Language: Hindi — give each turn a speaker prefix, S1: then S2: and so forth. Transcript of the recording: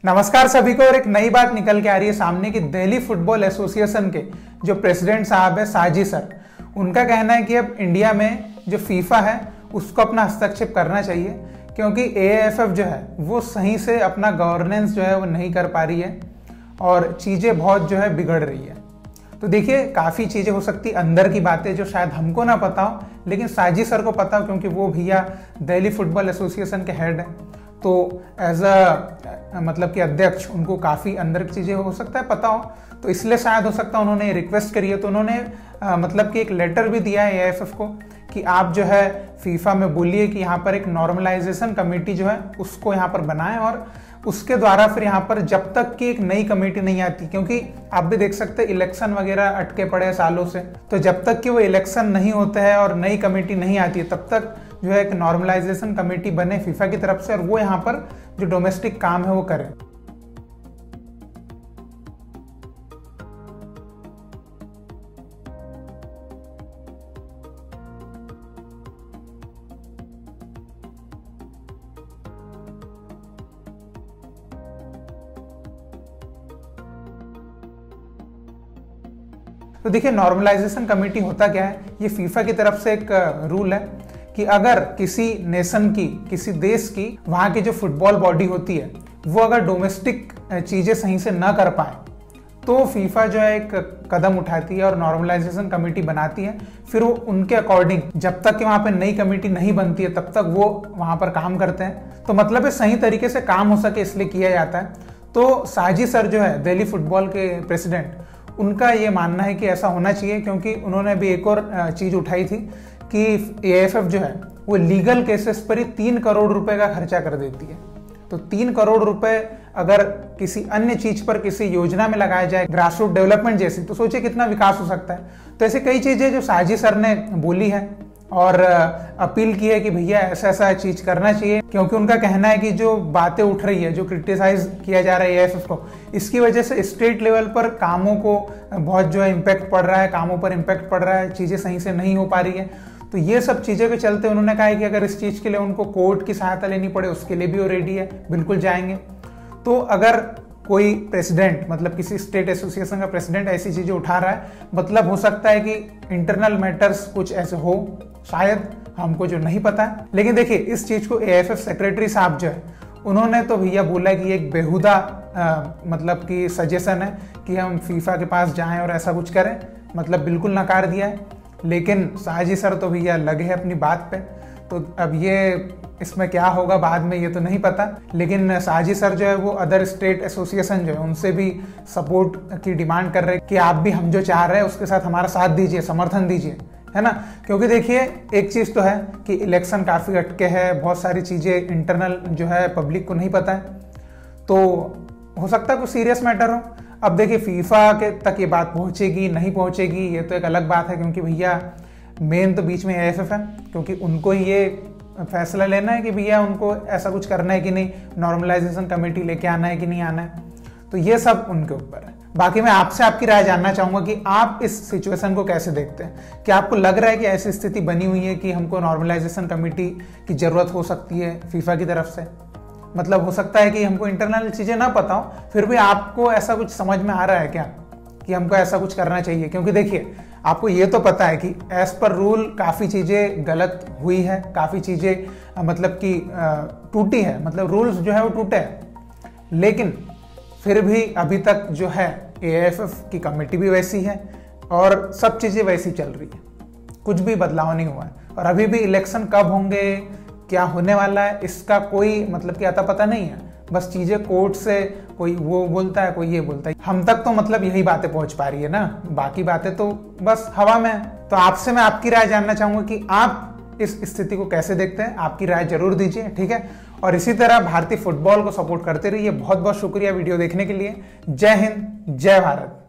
S1: नमस्कार सभी को। और एक नई बात निकल के आ रही है सामने की दिल्ली फुटबॉल एसोसिएशन के जो प्रेसिडेंट साहब है साजी सर, उनका कहना है कि अब इंडिया में जो फीफा है उसको अपना हस्तक्षेप करना चाहिए, क्योंकि एएफएफ जो है वो सही से अपना गवर्नेंस जो है वो नहीं कर पा रही है और चीज़ें बहुत जो है बिगड़ रही है। तो देखिए, काफ़ी चीज़ें हो सकती अंदर की बातें जो शायद हमको ना पता हो, लेकिन साजी सर को पता हो, क्योंकि वो भैया दिल्ली फुटबॉल एसोसिएशन के हेड हैं। तो एज अ मतलब कि अध्यक्ष उनको काफ़ी अंदर की चीज़ें हो सकता है पता हो, तो इसलिए शायद हो सकता है उन्होंने रिक्वेस्ट करी है। तो उन्होंने मतलब कि एक लेटर भी दिया है एएफएफ को कि आप जो है फीफा में बोलिए कि यहाँ पर एक नॉर्मलाइजेशन कमेटी जो है उसको यहाँ पर बनाएं, और उसके द्वारा फिर यहाँ पर जब तक कि एक नई कमेटी नहीं आती, क्योंकि आप भी देख सकते हैं इलेक्शन वगैरह अटके पड़े हैं सालों से, तो जब तक कि वो इलेक्शन नहीं होते हैं और नई कमेटी नहीं आती है तब तक जो है एक नॉर्मलाइजेशन कमेटी बने फीफा की तरफ से, और वो यहाँ पर जो डोमेस्टिक काम है वो करे। तो देखिए, नॉर्मलाइजेशन कमेटी होता क्या है, ये फीफा की तरफ से एक रूल है कि अगर किसी नेशन की, किसी देश की, वहाँ की जो फुटबॉल बॉडी होती है वो अगर डोमेस्टिक चीज़ें सही से ना कर पाए तो फीफा जो है एक कदम उठाती है और नॉर्मलाइजेशन कमेटी बनाती है। फिर वो उनके अकॉर्डिंग जब तक कि वहाँ पे नई कमेटी नहीं बनती है तब तक वो वहाँ पर काम करते हैं। तो मतलब है सही तरीके से काम हो सके इसलिए किया जाता है। तो साजी सर जो है दिल्ली फुटबॉल के प्रेसिडेंट, उनका ये मानना है कि ऐसा होना चाहिए, क्योंकि उन्होंने भी एक और चीज़ उठाई थी कि एएफएफ जो है वो लीगल केसेस पर ही 3 करोड़ रुपए का खर्चा कर देती है। तो 3 करोड़ रुपए अगर किसी अन्य चीज पर, किसी योजना में लगाया जाए, ग्रास रूट डेवलपमेंट जैसी, तो सोचिए कितना विकास हो सकता है। तो ऐसे कई चीजें जो साजी सर ने बोली है और अपील की है कि भैया ऐसा ऐसा चीज करना चाहिए, क्योंकि उनका कहना है कि जो बातें उठ रही है, जो क्रिटिसाइज किया जा रहा है एएफएफ को, इसकी वजह से स्टेट लेवल पर कामों को बहुत जो है इम्पैक्ट पड़ रहा है, कामों पर इम्पैक्ट पड़ रहा है, चीजें सही से नहीं हो पा रही है। तो ये सब चीज़ों के चलते उन्होंने कहा है कि अगर इस चीज़ के लिए उनको कोर्ट की सहायता लेनी पड़े उसके लिए भी वो रेडी है, बिल्कुल जाएंगे। तो अगर कोई प्रेसिडेंट, मतलब किसी स्टेट एसोसिएशन का प्रेसिडेंट ऐसी चीज़ें उठा रहा है, मतलब हो सकता है कि इंटरनल मैटर्स कुछ ऐसे हो, शायद हमको जो नहीं पता है। लेकिन देखिए, इस चीज़ को एएफएफ सेक्रेटरी साहब जो है उन्होंने तो भैया बोला कि एक बेहुदा मतलब कि सजेशन है कि हम फीफा के पास जाएं और ऐसा कुछ करें, मतलब बिल्कुल नकार दिया है। लेकिन साजी सर तो भैया लगे हैं अपनी बात पे, तो अब ये इसमें क्या होगा बाद में ये तो नहीं पता। लेकिन साजी सर जो है वो अदर स्टेट एसोसिएशन जो है उनसे भी सपोर्ट की डिमांड कर रहे हैं कि आप भी हम जो चाह रहे हैं उसके साथ हमारा साथ दीजिए, समर्थन दीजिए, है ना। क्योंकि देखिए, एक चीज़ तो है कि इलेक्शन काफ़ी अटके हैं, बहुत सारी चीज़ें इंटरनल जो है पब्लिक को नहीं पता है, तो हो सकता है कुछ सीरियस मैटर हो। अब देखिए, फीफा के तक ये बात पहुंचेगी नहीं पहुंचेगी ये तो एक अलग बात है, क्योंकि भैया मेन तो बीच में एएफएफ है, क्योंकि उनको ही ये फैसला लेना है कि भैया उनको ऐसा कुछ करना है कि नहीं, नॉर्मलाइजेशन कमेटी लेके आना है कि नहीं आना है। तो ये सब उनके ऊपर है। बाकी मैं आपसे आपकी राय जानना चाहूँगा कि आप इस सिचुएशन को कैसे देखते हैं। क्या आपको लग रहा है कि ऐसी स्थिति बनी हुई है कि हमको नॉर्मलाइजेशन कमेटी की ज़रूरत हो सकती है फीफा की तरफ से? मतलब हो सकता है कि हमको इंटरनल चीज़ें ना पता हो, फिर भी आपको ऐसा कुछ समझ में आ रहा है क्या कि हमको ऐसा कुछ करना चाहिए? क्योंकि देखिए, आपको ये तो पता है कि एज पर रूल काफ़ी चीज़ें गलत हुई है, काफ़ी चीज़ें मतलब कि टूटी है, मतलब रूल्स जो है वो टूटे हैं, लेकिन फिर भी अभी तक जो है एएफएफ की कमेटी भी वैसी है और सब चीज़ें वैसी चल रही है, कुछ भी बदलाव नहीं हुआ है। और अभी भी इलेक्शन कब होंगे, क्या होने वाला है, इसका कोई मतलब कि अता पता नहीं है। बस चीज़ें कोर्ट से कोई वो बोलता है, कोई ये बोलता है, हम तक तो मतलब यही बातें पहुंच पा रही है ना, बाकी बातें तो बस हवा में है। तो आपसे मैं आपकी राय जानना चाहूँगा कि आप इस स्थिति को कैसे देखते हैं, आपकी राय जरूर दीजिए, ठीक है। और इसी तरह भारतीय फुटबॉल को सपोर्ट करते रहिए। बहुत बहुत शुक्रिया वीडियो देखने के लिए। जय हिंद, जय भारत।